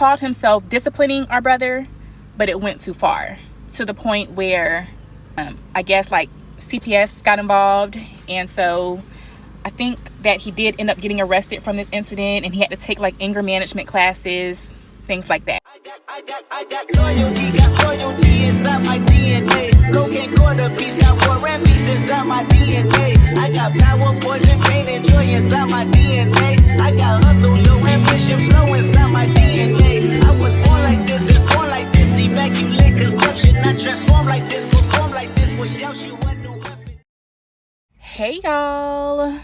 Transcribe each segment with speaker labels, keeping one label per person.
Speaker 1: called himself disciplining our brother, but it went too far to the point where I guess like CPS got involved. And so I think that he did end up getting arrested from this incident, and he had to take like anger management classes, things like that.
Speaker 2: I got loyalty inside my DNA. Cocaine quarter piece, got war and peace inside my DNA. I got power, poison, pain, and joy inside my DNA. I got hustle, no ambition, flow inside my DNA. I was born like this, it's born like this. Immaculate conception, I transform like this, perform like this. Push out you a new weapon.
Speaker 1: Hey y'all,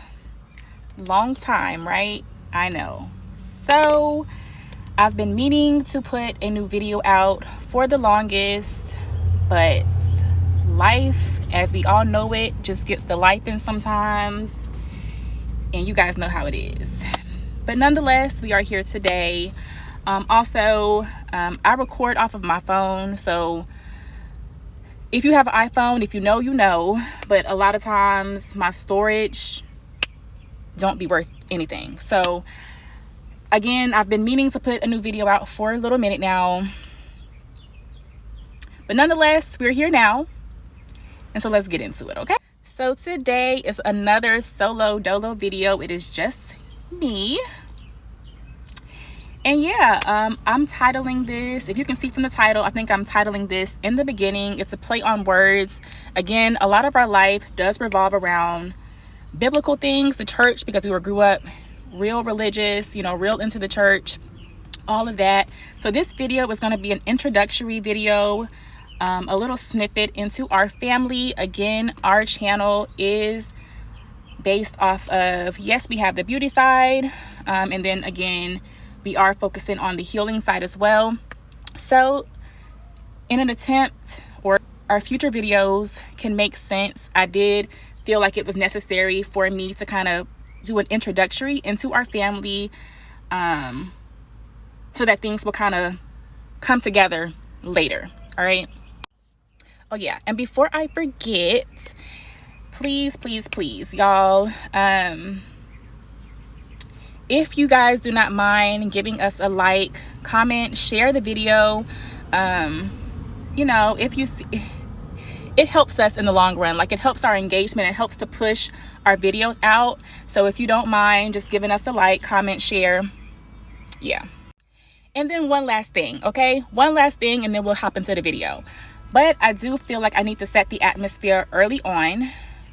Speaker 1: long time, right? I know. So I've been meaning to put a new video out for the longest, but life, as we all know it, just gets the life in sometimes, and you guys know how it is. But nonetheless, we are here today. I record off of my phone, so if you have an iPhone, if you know, you know, but a lot of times my storage don't be worth anything. So again, I've been meaning to put a new video out for a little minute now, but nonetheless, we're here now, and so let's get into it, okay? So today is another solo dolo video. It is just me, and yeah, I'm titling this, if you can see from the title, I think I'm titling this In the Beginning. It's a play on words. Again, a lot of our life does revolve around biblical things, the church, because we grew up real religious, you know, real into the church, all of that. So this video is going to be an introductory video, a little snippet into our family. Again, our channel is based off of, yes, we have the beauty side, and then again, we are focusing on the healing side as well. So in an attempt, or our future videos can make sense, I did feel like it was necessary for me to kind of do an introductory into our family, so that things will kind of come together later. All right. Oh yeah, and before I forget, please y'all, if you guys do not mind giving us a like, comment, share the video, you know, if you see, it helps us in the long run. Like, it helps our engagement. It helps to push our videos out. So if you don't mind just giving us a like, comment, share. Yeah. And then one last thing, okay? One last thing, and then we'll hop into the video. But I do feel like I need to set the atmosphere early on.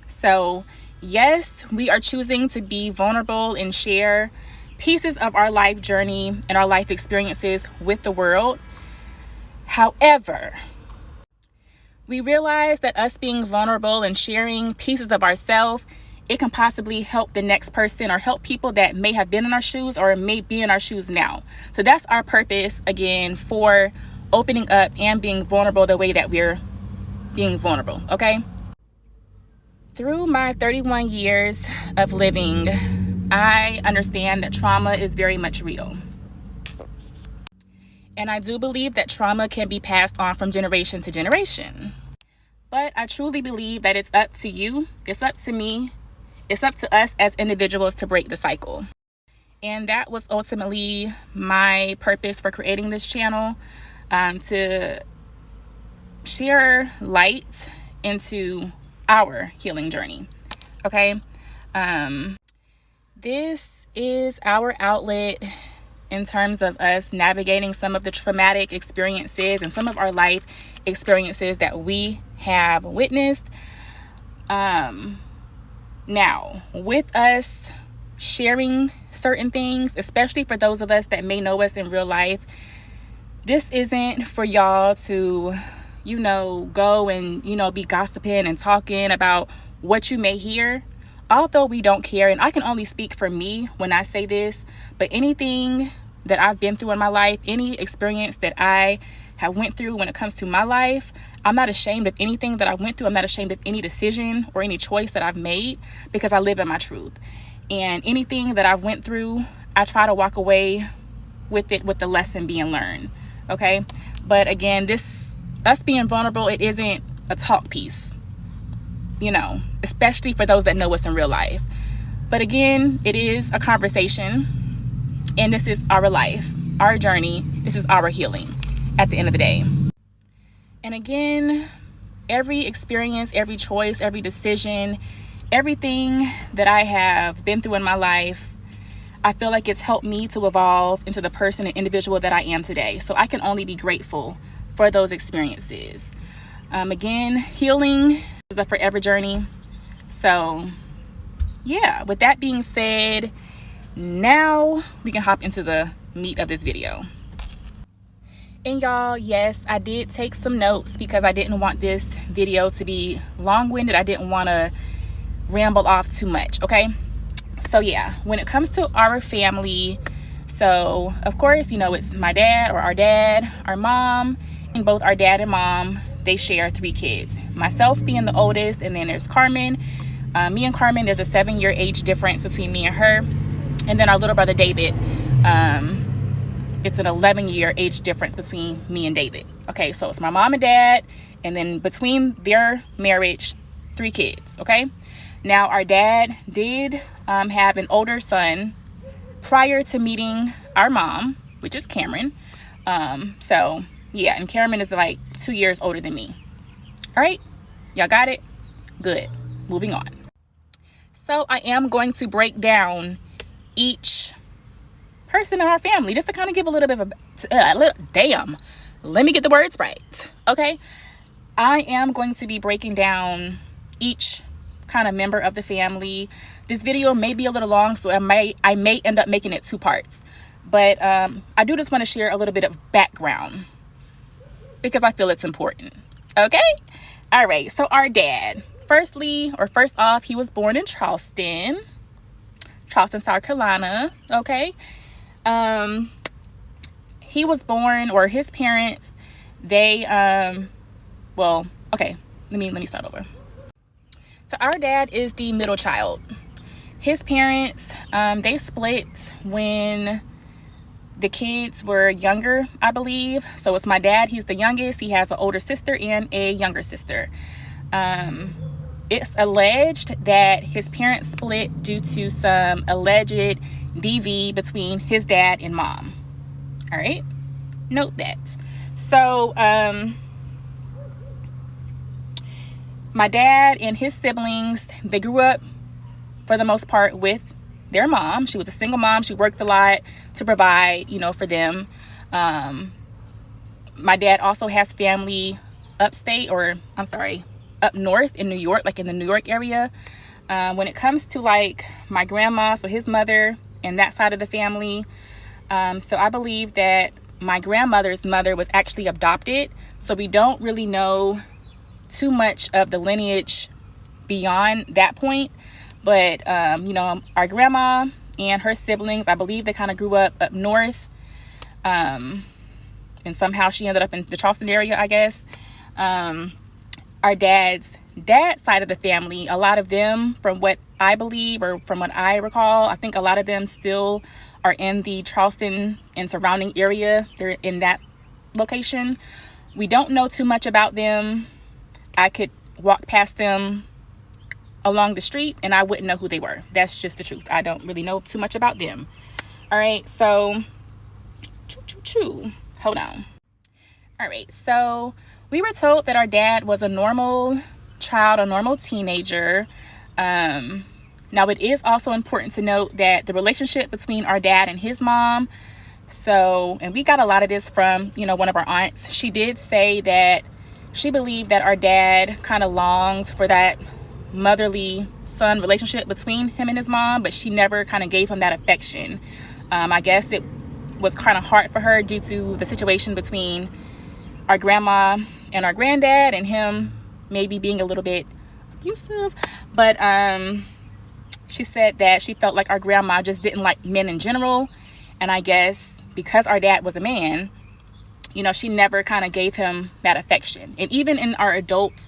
Speaker 1: So yes, we are choosing to be vulnerable and share pieces of our life journey and our life experiences with the world. However, we realize that us being vulnerable and sharing pieces of ourselves, it can possibly help the next person or help people that may have been in our shoes or may be in our shoes now. So that's our purpose, again, for opening up and being vulnerable the way that we're being vulnerable, okay? Through my 31 years of living, I understand that trauma is very much real. And I do believe that trauma can be passed on from generation to generation. But I truly believe that it's up to you, it's up to me, it's up to us as individuals to break the cycle. And that was ultimately my purpose for creating this channel, to share light into our healing journey. Okay? This is our outlet in terms of us navigating some of the traumatic experiences and some of our life experiences that we have witnessed. Now, with us sharing certain things, especially for those of us that may know us in real life, this isn't for y'all to, you know, go and, you know, be gossiping and talking about what you may hear. Although we don't care, and I can only speak for me when I say this, but anything that I've been through in my life, any experience that I have went through when it comes to my life, I'm not ashamed of anything that I went through. I'm not ashamed of any decision or any choice that I've made, because I live in my truth. And anything that I've went through, I try to walk away with it with the lesson being learned. Okay? But again, us being vulnerable, it isn't a talk piece, you know, especially for those that know us in real life. But again, it is a conversation, and this is our life. our journey. This is our healing at the end of the day. And again, every experience, every choice, every decision, everything that I have been through in my life, I feel like it's helped me to evolve into the person and individual that I am today. So I can only be grateful for those experiences. Again, healing is a forever journey. So yeah, with that being said, now we can hop into the meat of this video. And y'all, yes, I did take some notes because I didn't want this video to be long-winded. I didn't want to ramble off too much, okay? So yeah, when it comes to our family, so of course, you know, it's my dad or our dad, our mom, and both our dad and mom, they share 3 kids. Myself being the oldest, and then there's Carmen. Me and Carmen, there's a 7-year age difference between me and her. And then our little brother David, it's an 11-year age difference between me and David. Okay, so it's my mom and dad, and then between their marriage, 3 kids, okay? Now, our dad did have an older son prior to meeting our mom, which is Cameron. So, yeah, and Cameron is like 2 years older than me. All right, y'all got it? Good. Moving on. So, I am going to break down each person in our family just to kind of give a little bit of let me get the words right, okay? I am going to be breaking down each kind of member of the family. This video may be a little long, so I may end up making it 2 parts, but I do just want to share a little bit of background because I feel it's important. Okay, all right. So our dad, first off, he was born in Charleston, South Carolina. Okay. He was born, or his parents, they well, okay, let me start over. So our dad is the middle child. His parents, they split when the kids were younger, I believe. So it's my dad, he's the youngest. He has an older sister and a younger sister. It's alleged that his parents split due to some alleged DV between his dad and mom. All right, note that. So my dad and his siblings, they grew up for the most part with their mom. She was a single mom. She worked a lot to provide, you know, for them. My dad also has family up north in New York, like in the New York area. When it comes to like my grandma, so his mother and that side of the family, so I believe that my grandmother's mother was actually adopted. So we don't really know too much of the lineage beyond that point. But, you know, our grandma and her siblings, I believe they kind of grew up north. And somehow she ended up in the Charleston area, I guess. Our dad's side of the family, a lot of them, from what I believe or from what I recall, I think a lot of them still are in the Charleston and surrounding area. They're in that location. We don't know too much about them. I could walk past them along the street and I wouldn't know who they were. That's just the truth. I don't really know too much about them. All right, so hold on. All right, so we were told that our dad was a normal child, a normal teenager. Now it is also important to note that the relationship between our dad and his mom, and we got a lot of this from, you know, one of our aunts. She did say that she believed that our dad kind of longed for that motherly son relationship between him and his mom, but she never kind of gave him that affection. I guess it was kind of hard for her due to the situation between our grandma and our granddad, and him maybe being a little bit abusive. But she said that she felt like our grandma just didn't like men in general, and I guess because our dad was a man, you know, she never kind of gave him that affection. And even in our adult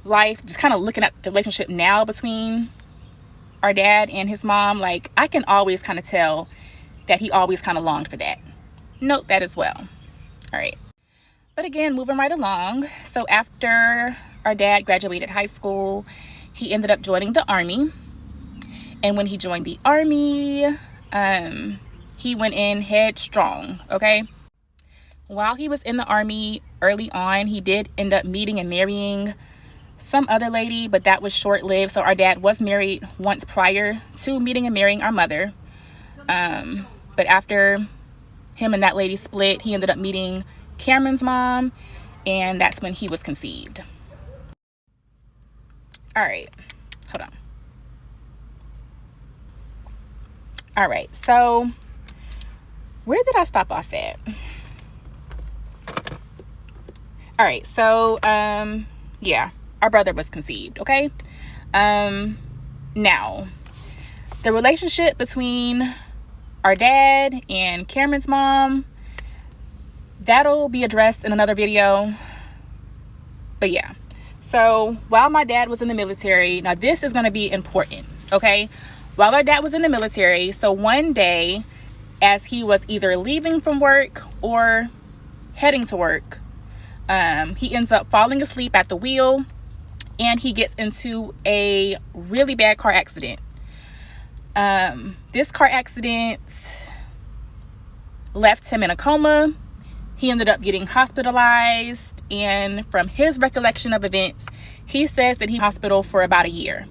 Speaker 1: life, just kind of looking at the relationship now between our dad and his mom, like I can always kind of tell that he always kind of longed for that. Note that as well. All right. But again, moving right along. So after our dad graduated high school, he ended up joining the Army. And when he joined the Army, He went in headstrong, okay? While he was in the Army early on, he did end up meeting and marrying some other lady, but that was short-lived. So our dad was married once prior to meeting and marrying our mother. But after him and that lady split, he ended up meeting Cameron's mom, and that's when he was conceived. All right, hold on. All right, so where did I stop off at? All right, so yeah, our brother was conceived, okay? Now, the relationship between our dad and Cameron's mom, that'll be addressed in another video. But yeah, so while my dad was in the military, now this is going to be important, okay? While our dad was in the military, so one day as he was either leaving from work or heading to work, he ends up falling asleep at the wheel, and he gets into a really bad car accident. This car accident left him in a coma. He ended up getting hospitalized, and from his recollection of events, he says that he was in hospital for about a year.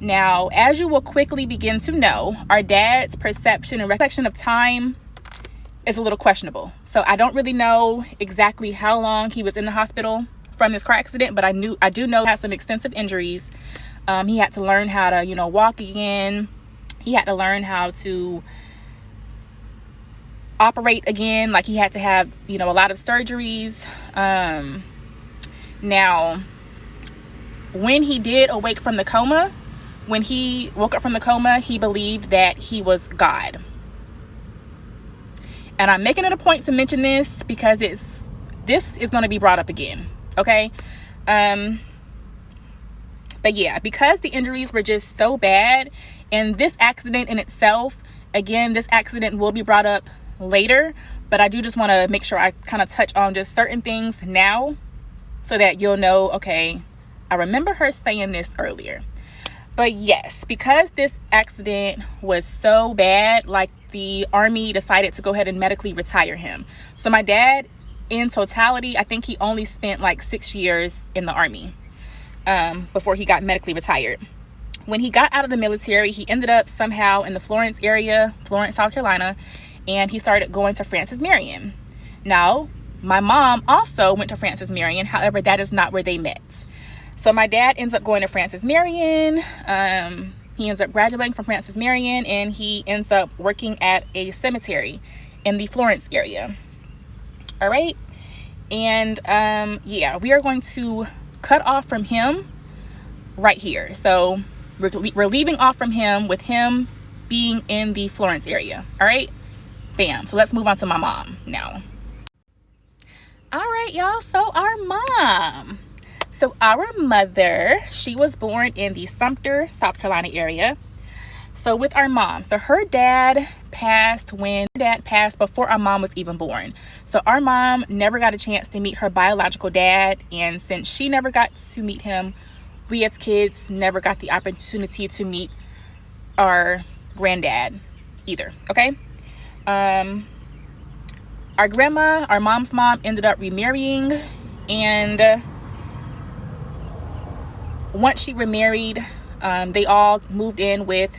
Speaker 1: Now, as you will quickly begin to know, our dad's perception and recollection of time is a little questionable. So I don't really know exactly how long he was in the hospital from this car accident, but I do know he had some extensive injuries. He had to learn how to, walk again. He had to learn how to operate again. Like, he had to have, a lot of surgeries. Now, when he did awake from the coma, when he woke up from the coma, he believed that he was God. And I'm making it a point to mention this because this is going to be brought up again, okay? But yeah, because the injuries were just so bad, and this accident in itself, again, this accident will be brought up later, but I do just want to make sure I kind of touch on just certain things now so that you'll know, okay, I remember her saying this earlier. But yes, because this accident was so bad, like, the Army decided to go ahead and medically retire him. So my dad, in totality, I think he only spent like 6 years in the Army before he got medically retired. When he got out of the military, he ended up somehow in the Florence area, Florence, South Carolina, and he started going to Francis Marion. Now, my mom also went to Francis Marion. However, that is not where they met. So my dad ends up going to Francis Marion. He ends up graduating from Francis Marion, and he ends up working at a cemetery in the Florence area. All right. And yeah, we are going to cut off from him right here. So we're leaving off from him with him being in the Florence area. All right. Bam. So let's move on to my mom now. All right, y'all. So our mom. So our mother, she was born in the Sumter, South Carolina area. So with our mom, so her dad passed before our mom was even born. So our mom never got a chance to meet her biological dad. And since she never got to meet him, we as kids never got the opportunity to meet our granddad either. Okay. Our grandma, our mom's mom, ended up remarrying, and once she remarried, they all moved in with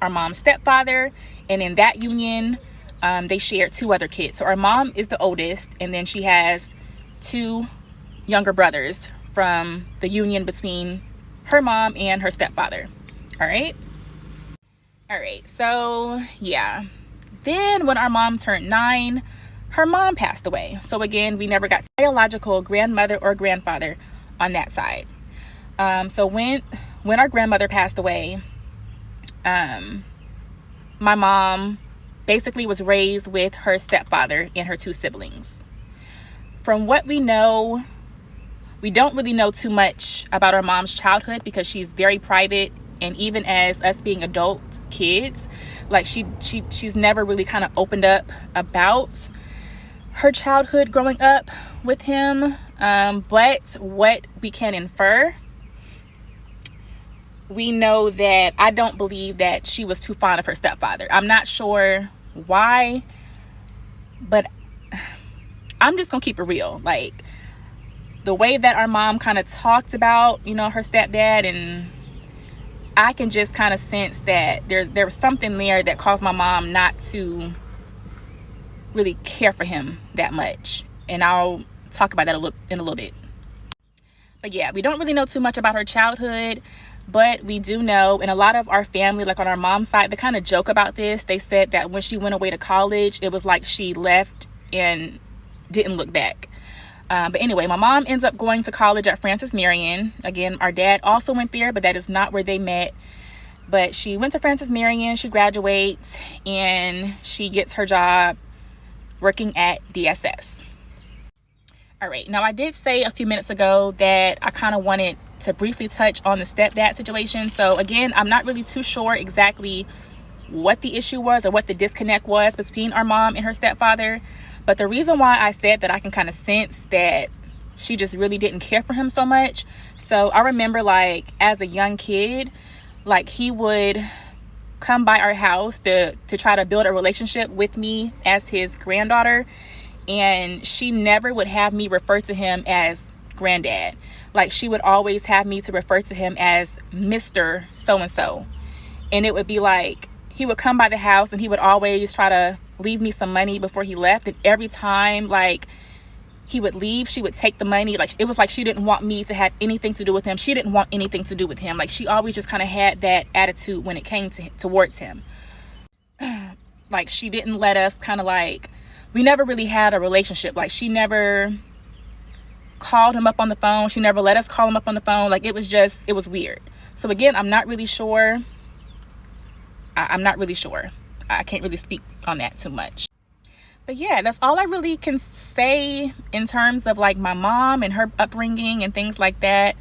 Speaker 1: our mom's stepfather, and in that union, they shared 2 other kids. So our mom is the oldest, and then she has 2 younger brothers from the union between her mom and her stepfather. All right. So yeah, then when our mom turned 9, her mom passed away. So again, we never got biological grandmother or grandfather on that side. So when our grandmother passed away, my mom basically was raised with her stepfather and her 2 siblings. From what we know, we don't really know too much about our mom's childhood because she's very private, and even as us being adult kids, like she's never really kind of opened up about her childhood growing up with him. But what we can infer, we know that I don't believe that she was too fond of her stepfather. I'm not sure why, but I'm just gonna keep it real. Like, the way that our mom kind of talked about, you know, her stepdad, and I can just kind of sense that there was something there that caused my mom not to really care for him that much. And I'll talk about that in a little bit. But yeah, we don't really know too much about her childhood, but we do know, and a lot of our family, like on our mom's side, they kind of joke about this. They said that when she went away to college, it was like she left and didn't look back. But anyway, my mom ends up going to college at Francis Marion. Again, our dad also went there, but that is not where they met. But she went to Francis Marion, she graduates, and she gets her job working at DSS. All right, now I did say a few minutes ago that I kind of wanted to briefly touch on the stepdad situation. So again, I'm not really too sure exactly what the issue was or what the disconnect was between our mom and her stepfather. But the reason why I said that I can kind of sense that she just really didn't care for him so much. So I remember, like, as a young kid, like, he would come by our house to try to build a relationship with me as his granddaughter. And she never would have me refer to him as granddad. Like, she would always have me to refer to him as Mr. So-and-so. And it would be like, he would come by the house and he would always try to leave me some money before he left. And every time, like, he would leave, she would take the money. Like, it was like she didn't want me to have anything to do with him. She didn't want anything to do with him. Like, she always just kind of had that attitude when it came towards him. Like, she didn't let us kind of, like, we never really had a relationship. Like, she never called him up on the phone. She never let us call him up on the phone. Like, it was weird. So again, I'm not really sure. I'm not really sure. I can't really speak on that too much. But yeah, that's all I really can say in terms of, like, my mom and her upbringing and things like that.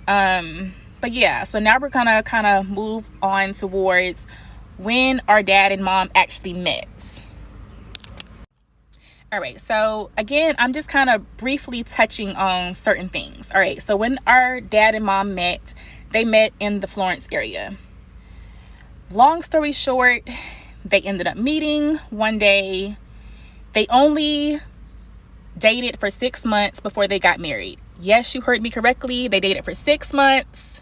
Speaker 1: But yeah, so now we're gonna kind of move on towards when our dad and mom actually met. All right, so again, I'm just kind of briefly touching on certain things. All right, so when our dad and mom met, they met in the Florence area. Long story short, they ended up meeting one day. They only dated for 6 months before they got married. Yes, you heard me correctly. They dated for 6 months.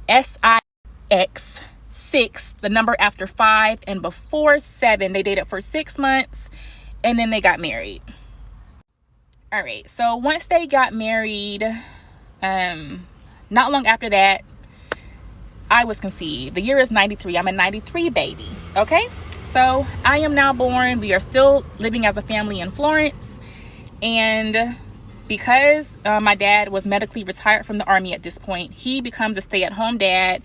Speaker 1: SIX, 6, the number after 5, and before 7. They dated for 6 months, and then they got married. All right, so once they got married, not long after that, I was conceived. The year is 93. I'm a 93 baby. Okay, so I am now born. We are still living as a family in Florence. And because my dad was medically retired from the Army at this point, he becomes a stay-at-home dad.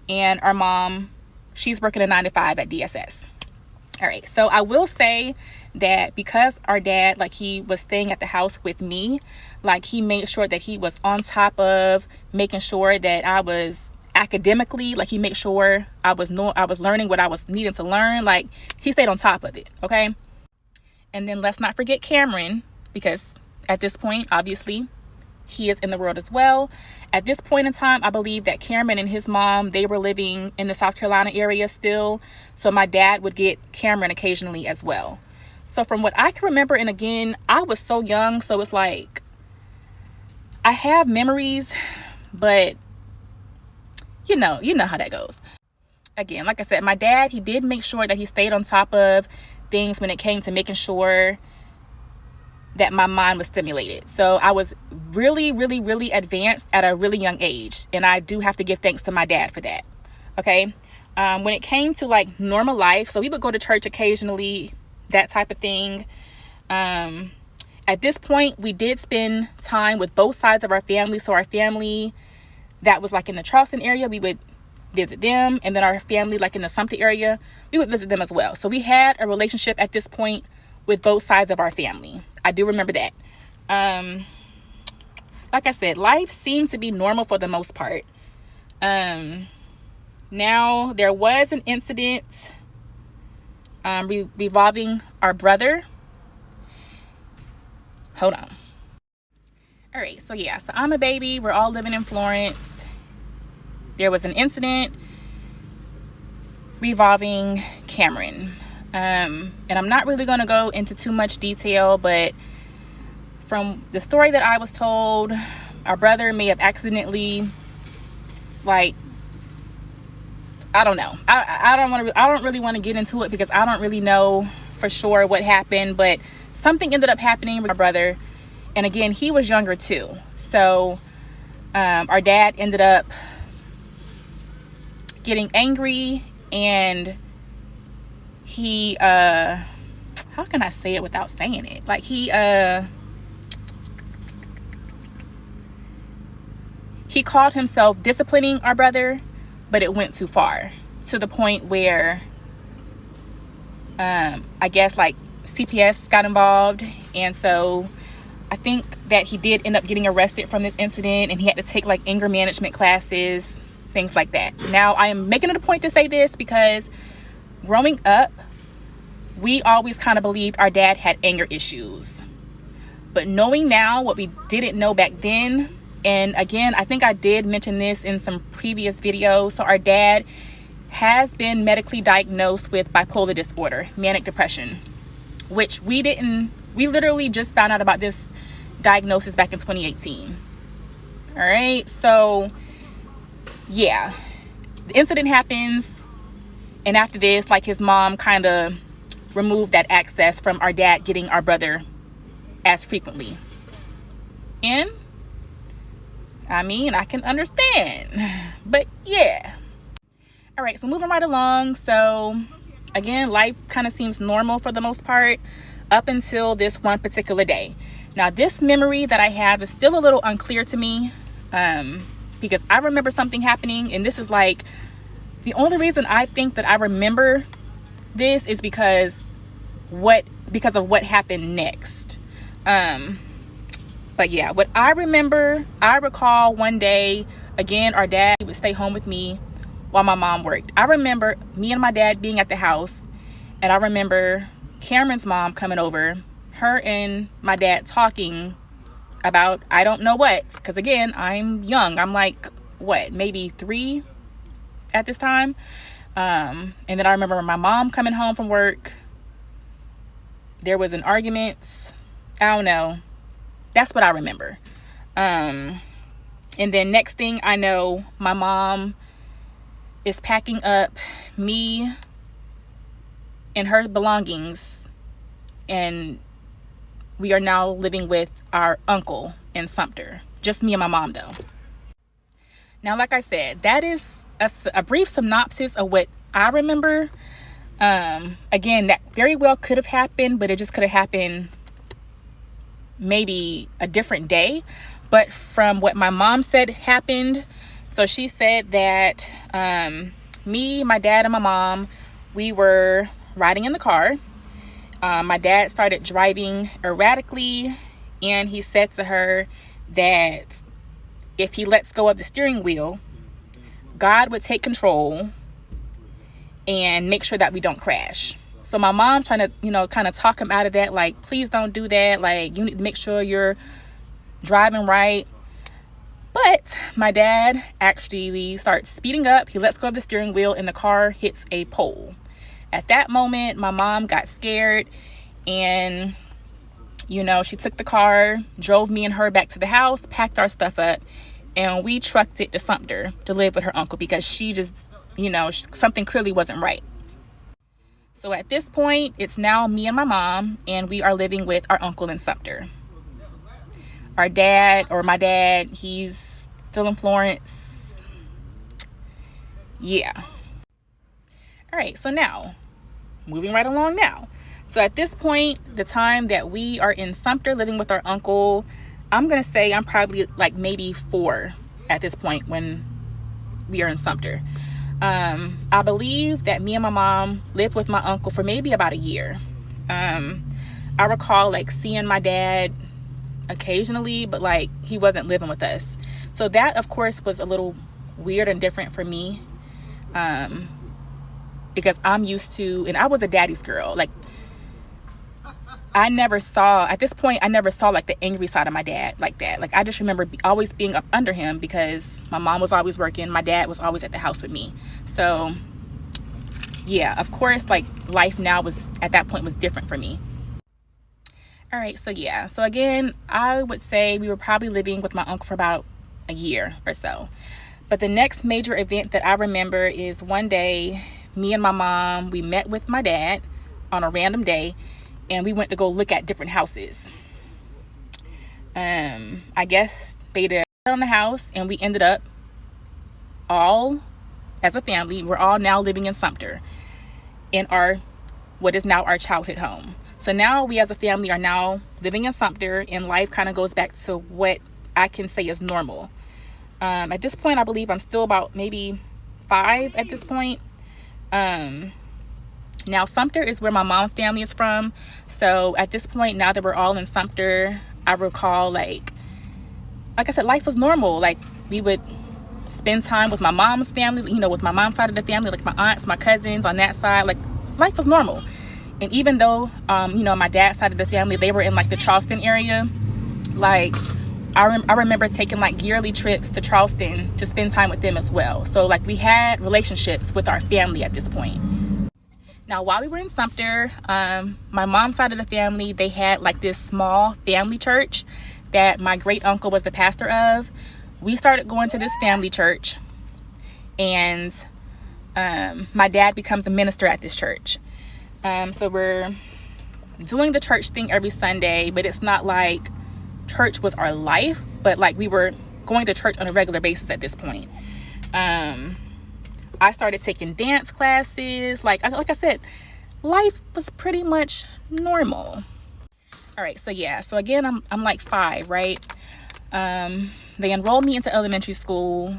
Speaker 1: And our mom, she's working a 9-to-5 at DSS. All right, so I will say that because our dad, like, he was staying at the house with me, like, he made sure that he was on top of making sure that I was academically, like, he made sure I was learning what I was needing to learn. Like, he stayed on top of it. Okay, and then let's not forget Cameron, because at this point, obviously, he is in the world as well. At this point in time, I believe that Cameron and his mom, they were living in the South Carolina area still. So my dad would get Cameron occasionally as well. So from what I can remember, and again, I was so young, so it's like, I have memories, but you know how that goes. Again, like I said, my dad, he did make sure that he stayed on top of things when it came to making sure that my mind was stimulated. So I was really, really, really advanced at a really young age. And I do have to give thanks to my dad for that. Okay. When it came to, like, normal life, so we would go to church occasionally, that type of thing. At this point, we did spend time with both sides of our family. So our family that was, like, in the Charleston area, we would visit them. And then our family, like, in the Sumter area, we would visit them as well. So we had a relationship at this point with both sides of our family. I do remember that. Like I said, life seemed to be normal for the most part. Now, there was an incident revolving our brother. Hold on. All right, so yeah, so I'm a baby. We're all living in Florence. There was an incident revolving Cameron. And I'm not really going to go into too much detail, but from the story that I was told, our brother may have accidentally, like, I don't know. I don't really want to get into it because I don't really know for sure what happened, but something ended up happening with our brother. And again, he was younger too. So our dad ended up getting angry, and he how can I say it without saying it? Like he called himself disciplining our brother, but it went too far to the point where I guess like CPS got involved. And so I think that he did end up getting arrested from this incident, and he had to take like anger management classes, things like that. Now, I am making it a point to say this because growing up, we always kind of believed our dad had anger issues. But knowing now what we didn't know back then, and again, I think I did mention this in some previous videos. So our dad has been medically diagnosed with bipolar disorder, manic depression, which we literally just found out about this diagnosis back in 2018. All right. So yeah, the incident happens. And after this, like his mom kind of removed that access from our dad getting our brother as frequently. And I mean, I can understand, but yeah. All right, so moving right along. So again, life kind of seems normal for the most part up until this one particular day. Now, this memory that I have is still a little unclear to me because I remember something happening, and this is like the only reason I think that I remember this is because of what happened next. But yeah, what I recall one day, again, our dad would stay home with me while my mom worked. I remember me and my dad being at the house, and I remember Cameron's mom coming over, her and my dad talking about, I don't know what, because again, I'm young. I'm like, what, maybe 3 at this time. And then I remember my mom coming home from work. There was an argument. I don't know. That's what I remember. And then next thing I know, my mom is packing up me and her belongings, and we are now living with our uncle in Sumter. Just me and my mom, though. Now, like I said, that is a brief synopsis of what I remember. Again, that very well could have happened, but it just could have happened maybe a different day. But from what my mom said happened, so she said that me, my dad, and my mom, we were riding in the car. My dad started driving erratically, and he said to her that if he lets go of the steering wheel, God would take control and make sure that we don't crash. So my mom trying to, kind of talk him out of that, like, please don't do that. Like, you need to make sure you're driving right. But my dad actually starts speeding up. He lets go of the steering wheel, and the car hits a pole. At that moment, my mom got scared, and, she took the car, drove me and her back to the house, packed our stuff up, and we trucked it to Sumter to live with her uncle because she just, something clearly wasn't right. So at this point, it's now me and my mom, and we are living with our uncle in Sumter. My dad, he's still in Florence. Yeah. All right, so now, moving right along now. So at this point, the time that we are in Sumter living with our uncle, I'm going to say I'm probably like maybe 4 at this point when we are in Sumter. I believe that me and my mom lived with my uncle for maybe about a year. I recall like seeing my dad occasionally, but like he wasn't living with us. So that, of course, was a little weird and different for me. Because I'm used to, and I was a daddy's girl. Like, at this point, I never saw like the angry side of my dad like that. Like, I just remember always being up under him because my mom was always working. My dad was always at the house with me. So yeah, of course, like life now was at that point was different for me. All right, so yeah, so again, I would say we were probably living with my uncle for about a year or so. But the next major event that I remember is one day, me and my mom, we met with my dad on a random day, and we went to go look at different houses. I guess they did on the house, and we ended up all as a family. We're all now living in Sumter, in our what is now our childhood home. So now we as a family are now living in Sumter, and life kind of goes back to what I can say is normal. At this point, I believe I'm still about maybe 5 at this point. Now Sumter is where my mom's family is from. So at this point, now that we're all in Sumter, I recall like I said, life was normal. Like we would spend time with my mom's family, you know, with my mom's side of the family, like my aunts, my cousins on that side. Like life was normal. And even though, you know, my dad's side of the family, they were in like the Charleston area, like I remember taking like yearly trips to Charleston to spend time with them as well. So like we had relationships with our family at this point. Now, while we were in Sumter, my mom's side of the family, they had like this small family church that my great uncle was the pastor of. We started going to this family church, and my dad becomes a minister at this church. So we're doing the church thing every Sunday, but it's not like church was our life, but like we were going to church on a regular basis at this point. I started taking dance classes. Like I said, life was pretty much normal. All right, so yeah, so again, I'm like 5, right? They enrolled me into elementary school.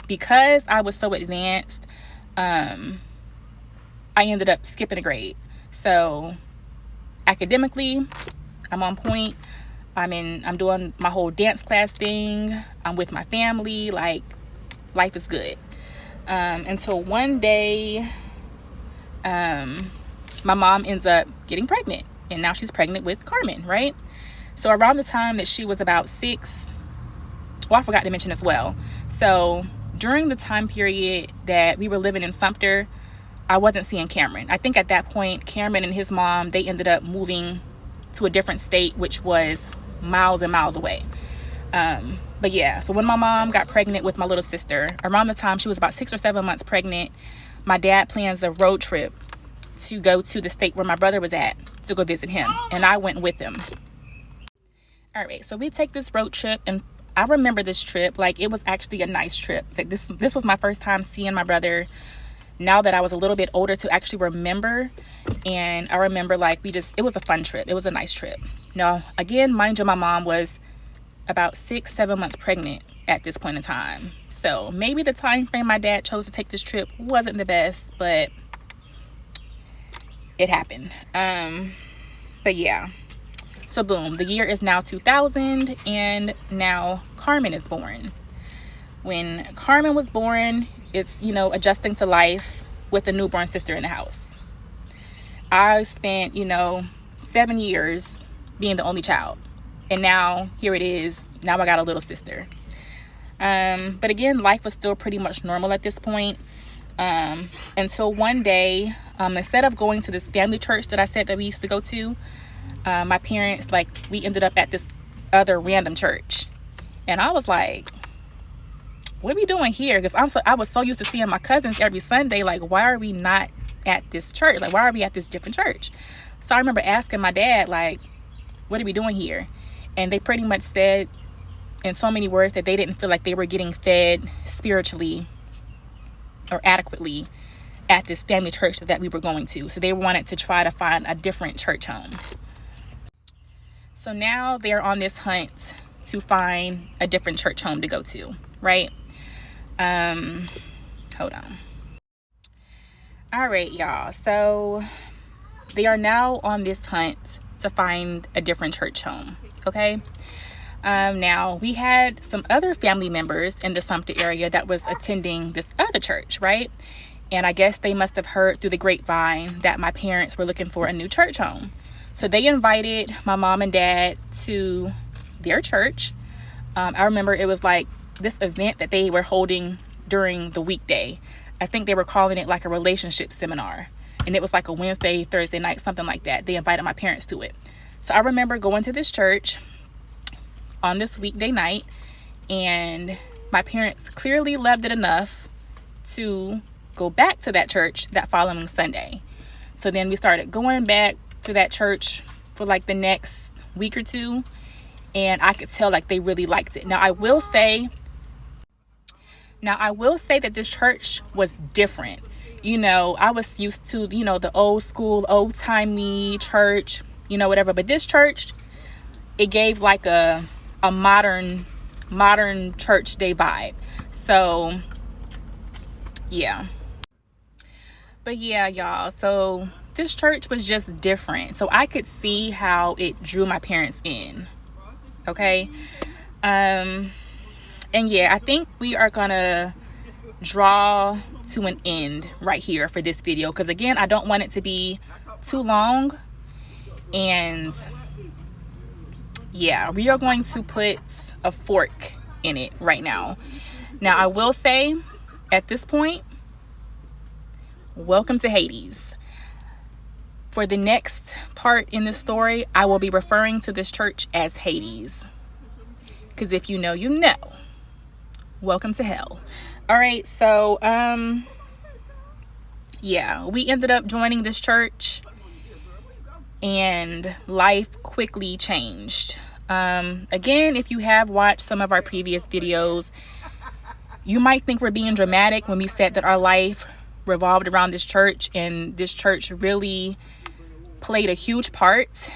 Speaker 1: Because I was so advanced, I ended up skipping a grade. So academically, I'm on point. I'm doing my whole dance class thing. I'm with my family. Like life is good. Until one day, my mom ends up getting pregnant, and now she's pregnant with Carmen, right? So around the time that she was about 6, well, I forgot to mention as well. So during the time period that we were living in Sumter, I wasn't seeing Cameron. I think at that point, Cameron and his mom, they ended up moving to a different state, which was miles and miles away. But yeah, so when my mom got pregnant with my little sister, around the time she was about 6 or 7 months pregnant, my dad plans a road trip to go to the state where my brother was at to go visit him, and I went with him. All right, so we take this road trip, and I remember this trip like it was actually a nice trip. Like this was my first time seeing my brother now that I was a little bit older to actually remember. And I remember like it was a fun trip. It was a nice trip. Now, again, mind you, my mom was about 6, 7 months pregnant at this point in time. So maybe the time frame my dad chose to take this trip wasn't the best, but it happened. But yeah. So boom, the year is now 2000, and now Carmen is born. When Carmen was born, it's, you know, adjusting to life with a newborn sister in the house. I spent, 7 years being the only child. And now here it is. Now I got a little sister. But again, life was still pretty much normal at this point. Until one day, instead of going to this family church that I said that we used to go to, my parents, we ended up at this other random church. And I was like, what are we doing here? Because I was so used to seeing my cousins every Sunday. Like, why are we not at this church? Like, why are we at this different church? So I remember asking my dad, like, what are we doing here? And they pretty much said in so many words that they didn't feel like they were getting fed spiritually or adequately at this family church that we were going to. So they wanted to try to find a different church home. So now they're on this hunt to find a different church home to go to, right? Hold on. All right, y'all. So they are now on this hunt to find a different church home, okay? Now, we had some other family members in the Sumter area that was attending this other church, right? And I guess they must have heard through the grapevine that my parents were looking for a new church home. So they invited my mom and dad to their church. I remember it was like this event that they were holding during the weekday. I think they were calling it like a relationship seminar. And it was like a Wednesday, Thursday night, something like that. They invited my parents to it. So I remember going to this church on this weekday night, and my parents clearly loved it enough to go back to that church that following Sunday. So then we started going back to that church for like the next week or two, and I could tell like they really liked it. Now I will say that this church was different. You know, I was used to, you know, the old school, old timey church, you know, whatever. But this church, it gave like a modern church day vibe. So yeah. But yeah, y'all, so this church was just different. So I could see how it drew my parents in. Okay. And yeah, I think we are gonna draw to an end right here for this video, because again, I don't want it to be too long. And yeah, we are going to put a fork in it right now. Now I will say at this point, welcome to Hades. For the next part in this story, I will be referring to this church as Hades, because if you know, you know. Welcome to hell. All right, so yeah, we ended up joining this church, and life quickly changed. Again, if you have watched some of our previous videos, you might think we're being dramatic when we said that our life revolved around this church, and this church really played a huge part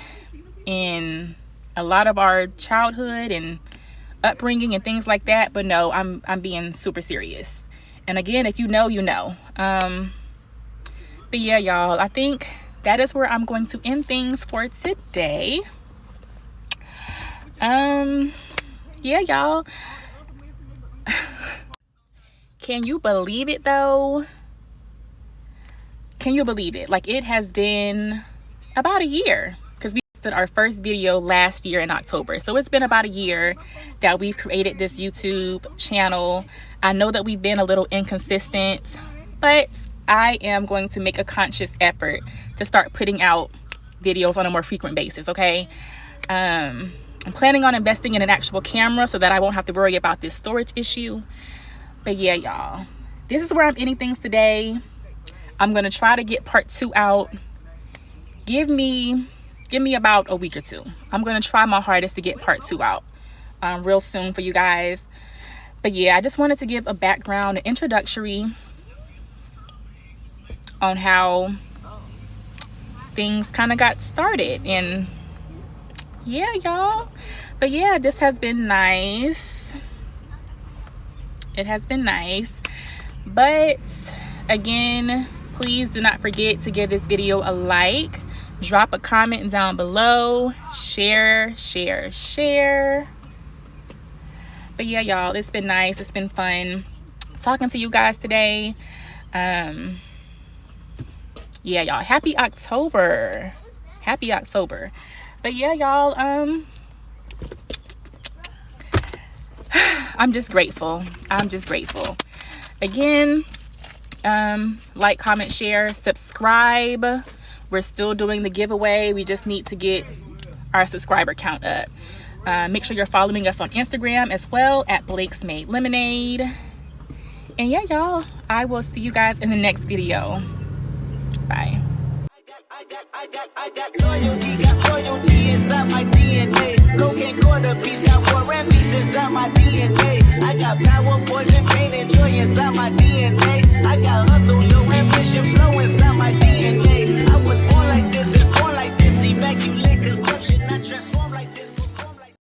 Speaker 1: in a lot of our childhood and upbringing and things like that. But no, I'm being super serious. And again, if you know, you know. But yeah, y'all, I think that is where I'm going to end things for today. Yeah, y'all. Can you believe it though? Can you believe it? Like, it has been about a year, because we did our first video last year in October. So it's been about a year that we've created this YouTube channel. I know that we've been a little inconsistent, but I am going to make a conscious effort to start putting out videos on a more frequent basis, okay? I'm planning on investing in an actual camera so that I won't have to worry about this storage issue. But yeah, y'all, this is where I'm ending things today. I'm gonna try to get part 2 out. Give me about a week or two. I'm gonna try my hardest to get part 2 out real soon for you guys. But yeah, I just wanted to give a background, an introductory on how things kind of got started. And yeah, y'all. But yeah, this has been nice. It has been nice. But again, please do not forget to give this video a like, drop a comment down below, share. But yeah, y'all, it's been nice. It's been fun talking to you guys today. Yeah, y'all, happy October. But yeah, y'all, I'm just grateful. Again, like, comment, share, subscribe. We're still doing the giveaway. We just need to get our subscriber count up. Make sure you're following us on Instagram as well at blakesmaidlemonade. And yeah, y'all, I will see you guys in the next video. Bye.
Speaker 2: I got loyalty inside my DNA. Cocaine quarter piece, got war and peace inside my DNA. I got power, poison, pain, and joy inside my DNA. I got hustle.